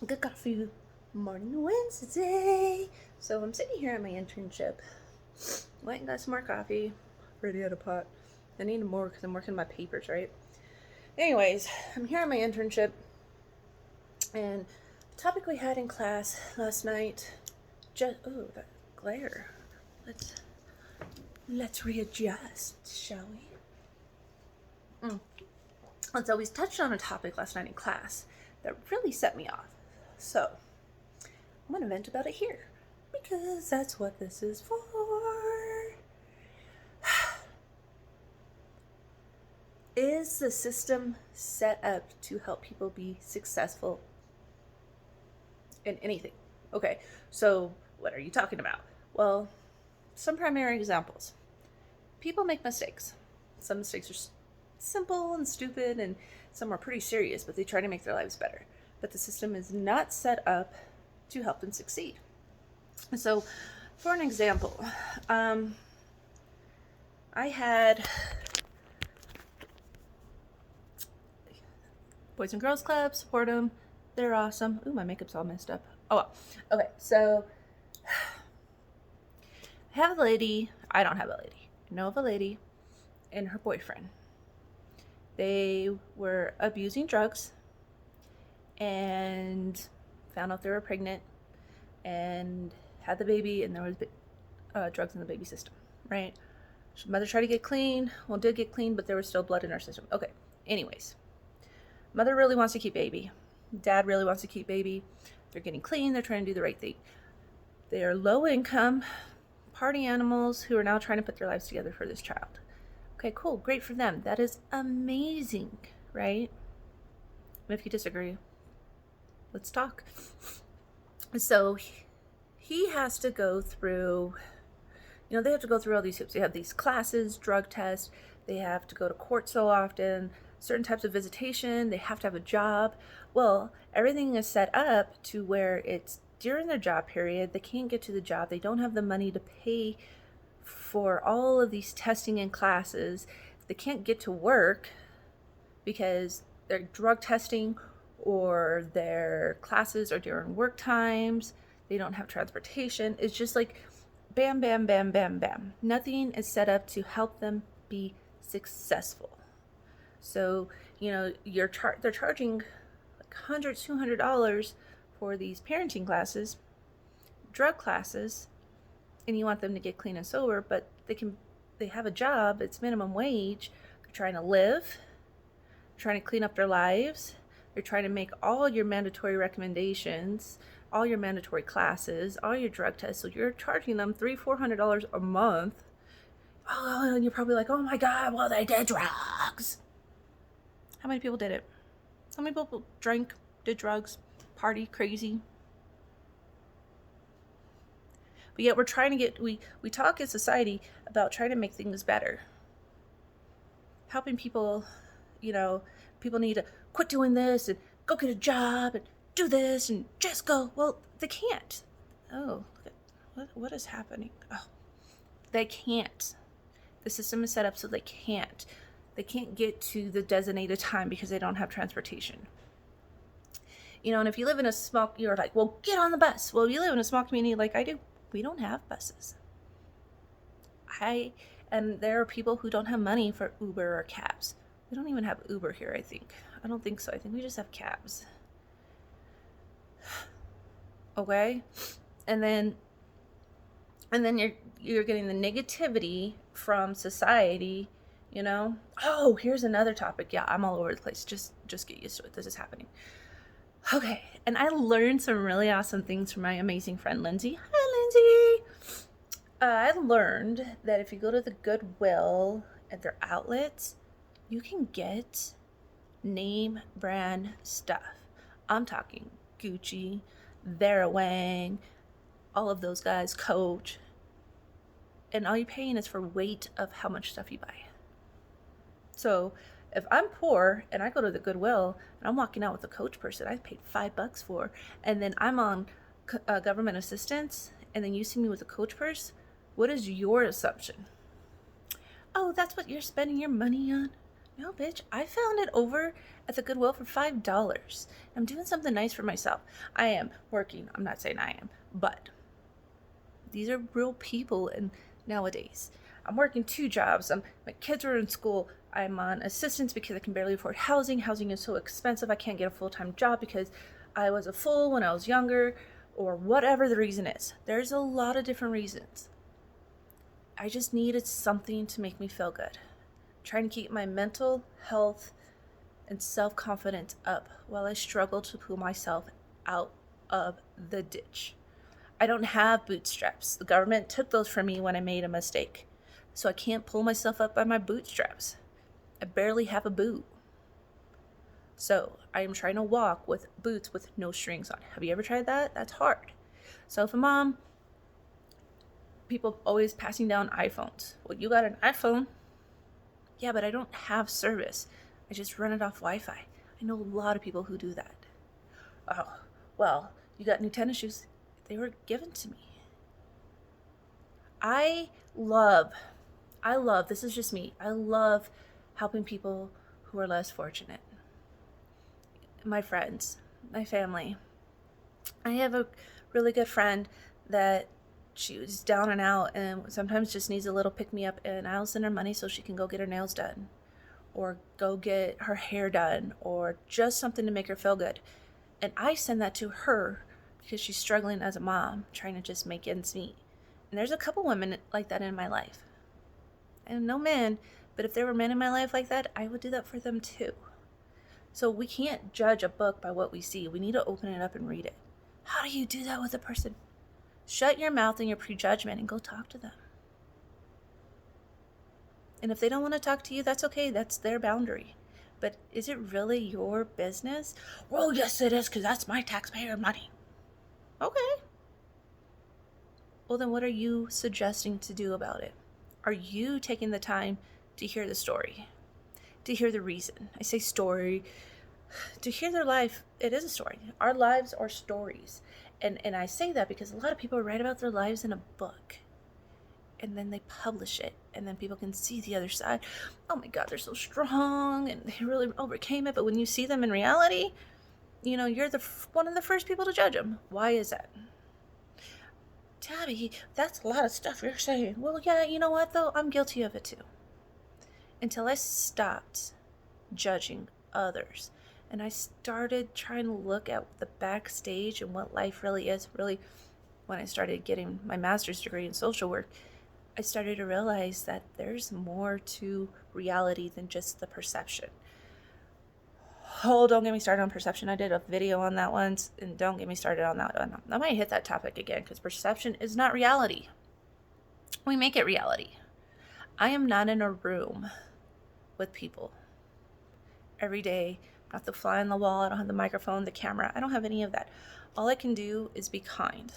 Good coffee morning Wednesday. So I'm sitting here at my internship. Went and got some more coffee. Already out of pot. I need more because I'm working my papers, right? Anyways, I'm here at my internship, and the topic we had in class last night. That glare. Let's readjust, shall we? And so we touched on a topic last night in class that really set me off. So I'm going to vent about it here because that's what this is for. Is the system set up to help people be successful in anything? Okay, so what are you talking about? Well, some primary examples. People make mistakes. Some mistakes are simple and stupid, and some are pretty serious, but they try to make their lives better. But the system is not set up to help them succeed. So, for an example, I had Boys and Girls Club, support them. They're awesome. Ooh, my makeup's all messed up. Oh well. Okay, so I have a lady. I don't have a lady. I know of a lady and her boyfriend. They were abusing drugs and found out they were pregnant and had the baby, and there was drugs in the baby system, right? Mother tried to get clean. Well, did get clean, but there was still blood in her system. Okay, anyways. Mother really wants to keep baby. Dad really wants to keep baby. They're getting clean. They're trying to do the right thing. They are low income party animals who are now trying to put their lives together for this child. Okay, cool. Great for them. That is amazing, right? And if you disagree, let's talk. So he has to go through, they have to go through all these hoops. They have these classes, drug tests. They have to go to court so often, certain types of visitation. They have to have a job. Well, everything is set up to where it's during their job period. They can't get to the job. They don't have the money to pay for all of these testing and classes. They can't get to work because they're drug testing or their classes are during work times. They don't have transportation. It's just like bam, bam, bam, bam, bam. Nothing is set up to help them be successful. So, they're charging like $100, $200 for these parenting classes, drug classes, and you want them to get clean and sober, but they have a job, it's minimum wage. They're trying to live, trying to clean up their lives. They're trying to make all your mandatory recommendations, all your mandatory classes, all your drug tests. So you're charging them $300-$400 a month. Oh, and you're probably like, oh my God, well, they did drugs. How many people did it? How many people drank, did drugs, party, crazy? But yet we're trying to we talk in society about trying to make things better. Helping people, people need to quit doing this and go get a job and do this and just go. Well, they can't. Oh, what is happening? Oh, they can't. The system is set up so they can't. They can't get to the designated time because they don't have transportation. And if you live in a small, you're like, well, get on the bus. Well, you live in a small community like I do. We don't have buses. And there are people who don't have money for Uber or cabs. We don't even have Uber here, I think. I don't think so. I think we just have cabs. Okay? And then you're getting the negativity from society, Oh, here's another topic. Yeah, I'm all over the place. Just get used to it. This is happening. Okay, and I learned some really awesome things from my amazing friend Lindsay. Hi, Lindsay. I learned that if you go to the Goodwill at their outlets, you can get name brand stuff. I'm talking Gucci, Vera Wang, all of those guys, Coach. And all you're paying is for weight of how much stuff you buy. So if I'm poor and I go to the Goodwill and I'm walking out with a Coach person I paid $5 for, and then I'm on government assistance, and then you see me with a Coach purse, what is your assumption? Oh, that's what you're spending your money on? No, bitch, I found it over at the Goodwill for $5. I'm doing something nice for myself. I am working. I'm not saying I am, but these are real people, and nowadays I'm working 2 jobs. My kids are in school. I'm on assistance because I can barely afford housing. Housing is so expensive. I can't get a full-time job because I was a fool when I was younger, or whatever the reason is. There's a lot of different reasons. I just needed something to make me feel good. Trying to keep my mental health and self-confidence up while I struggle to pull myself out of the ditch. I don't have bootstraps. The government took those from me when I made a mistake. So I can't pull myself up by my bootstraps. I barely have a boot. So I am trying to walk with boots with no strings on. Have you ever tried that? That's hard. So if a mom, people always passing down iPhones. Well, you got an iPhone. Yeah, but I don't have service. I just run it off Wi-Fi. I know a lot of people who do that. Oh, well, you got new tennis shoes. They were given to me. I love, this is just me. I love helping people who are less fortunate. My friends, my family. I have a really good friend that she was down and out and sometimes just needs a little pick-me-up, and I'll send her money so she can go get her nails done or go get her hair done or just something to make her feel good. And I send that to her because she's struggling as a mom, trying to just make ends meet. And there's a couple women like that in my life. And no men, but if there were men in my life like that, I would do that for them too. So we can't judge a book by what we see. We need to open it up and read it. How do you do that with a person? Shut your mouth and your prejudgment and go talk to them. And if they don't want to talk to you, that's okay. That's their boundary. But is it really your business? Well, yes, it is, because that's my taxpayer money. Okay. Well, then what are you suggesting to do about it? Are you taking the time to hear the story? To hear the reason? I say story. To hear their life, it is a story. Our lives are stories. And I say that because a lot of people write about their lives in a book. And then they publish it. And then people can see the other side. Oh my God, they're so strong. And they really overcame it. But when you see them in reality, you know, you're one of the first people to judge them. Why is that? Tabby, that's a lot of stuff you're saying. Well, yeah, you know what, though? I'm guilty of it, too. Until I stopped judging others and I started trying to look at the backstage and what life really is. Really, when I started getting my master's degree in social work, I started to realize that there's more to reality than just the perception. Oh, don't get me started on perception. I did a video on that once, and don't get me started on that one. I might hit that topic again because perception is not reality. We make it reality. I am not in a room with people every day. I'm not the fly on the wall. I don't have the microphone, the camera. I don't have any of that. All I can do is be kind.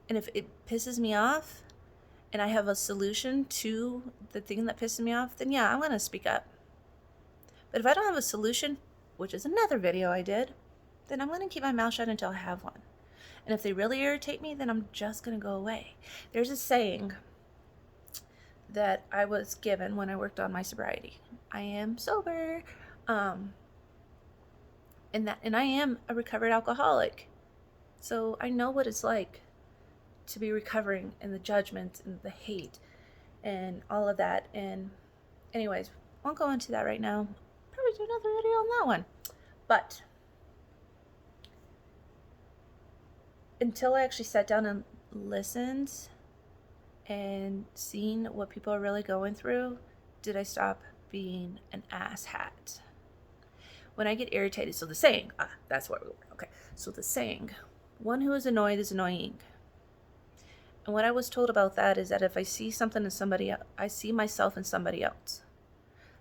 And if it pisses me off and I have a solution to the thing that pisses me off, then yeah, I'm going to speak up. But if I don't have a solution, which is another video I did, then I'm going to keep my mouth shut until I have one. And if they really irritate me, then I'm just going to go away. There's a saying that I was given when I worked on my sobriety. I am sober. And I am a recovered alcoholic. So I know what it's like to be recovering, and the judgment and the hate and all of that. And anyways, won't go into that right now. Probably do another video on that one. But until I actually sat down and listened and seen what people are really going through, did I stop being an asshat. When I get irritated, so the saying, that's what we were, okay. So the saying, one who is annoyed is annoying. And what I was told about that is that if I see something in somebody else, I see myself in somebody else.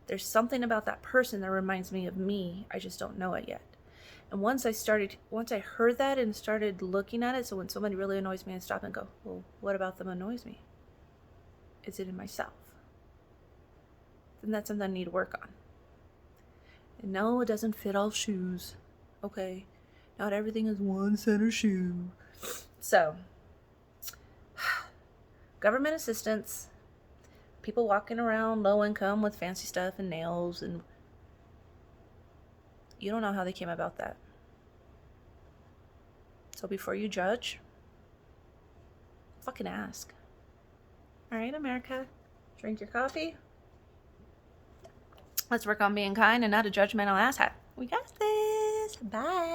There's something about that person that reminds me of me. I just don't know it yet. And once I heard that and started looking at it, so when somebody really annoys me, I stop and go, well, what about them annoys me? Is it in myself? Then that's something I need to work on. And no, it doesn't fit all shoes. Okay. Not everything is one set of shoe. So, government assistance, people walking around low income with fancy stuff and nails, and you don't know how they came about that. So before you judge, fucking ask. All right, America, drink your coffee. Let's work on being kind and not a judgmental asshat. We got this. Bye.